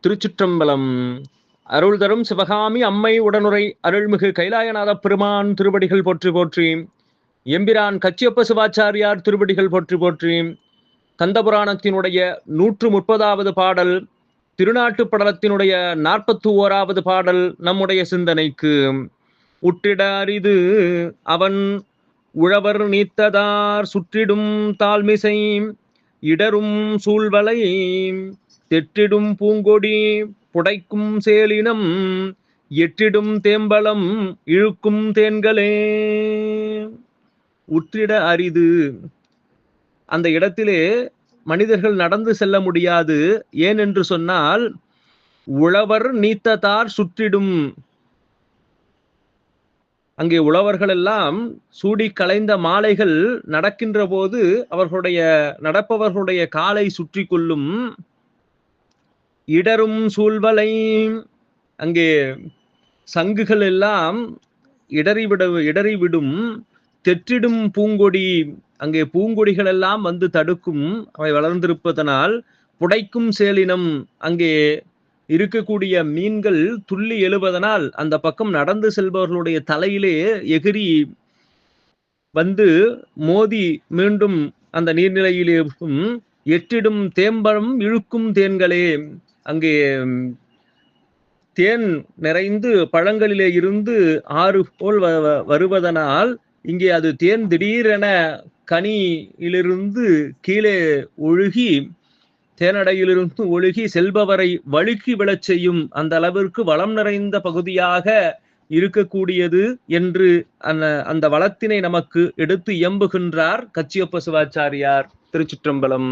திருச்சிற்றம்பலம். அருள் தரும் சிவகாமி அம்மை உடனுரை அருள்மிகு கைலாயநாத பெருமான் திருவடிகள் போற்றி போற்றி. எம்பிரான் கச்சியப்ப சிவாச்சாரியார் திருவடிகள் போற்றி போற்றி. கந்தபுராணத்தினுடைய 130வது பாடல், திருநாட்டுப் படலத்தினுடைய 41வது பாடல் நம்முடைய சிந்தனைக்கு. உற்றிட அரிது அவன் உழவர் நீத்ததார் சுற்றிடும் தாழ்மிசை இடரும் சூழ்வலை தெற்றிடும் பூங்கொடி புடைக்கும் சேலினம் எற்றிடும் தேம்பலம் இழுக்கும் தேன்களே. உற்றிட அரிது, அந்த இடத்திலே மனிதர்கள் நடந்து செல்ல முடியாது. ஏன் என்று சொன்னால், உழவர் நீத்ததார் சுற்றிடும், அங்கே உழவர்கள் எல்லாம் சூடி களைந்த மாலைகள் நடக்கின்ற போது நடப்பவர்களுடைய காலை சுற்றி கொள்ளும். இடரும் சூழ்வலை, அங்கே சங்குகள் எல்லாம் இடறிவிடும். தெற்றிடும் பூங்கொடி, அங்கே பூங்கொடிகள் எல்லாம் வந்து தடுக்கும், அவை வளர்ந்திருப்பதனால். புடைக்கும் சேலினம், அங்கே இருக்கக்கூடிய மீன்கள் துள்ளி எழுவதனால் அந்த பக்கம் நடந்து செல்பவர்களுடைய தலையிலே எகிரி வந்து மோதி மீண்டும் அந்த நீர்நிலையிலே எற்றிடும் தேம்பலம் இழுக்கும் தேன்களே. அங்கே தேன் நிறைந்து பழங்களிலே இருந்து ஆறு போல் வருவதனால் இங்கே அது தேன் திடீரென கனியிலிருந்து கீழே ஒழுகி, தேனடையிலிருந்து ஒழுகி செல்பவரை வழுக்கி விழச் செய்யும் அந்த அளவிற்கு வளம் நிறைந்த பகுதியாக இருக்கக்கூடியது என்று அந்த வளத்தினை நமக்கு எடுத்து இயம்புகின்றார் கச்சியப்ப சிவாச்சாரியார். திருச்சிற்றம்பலம்.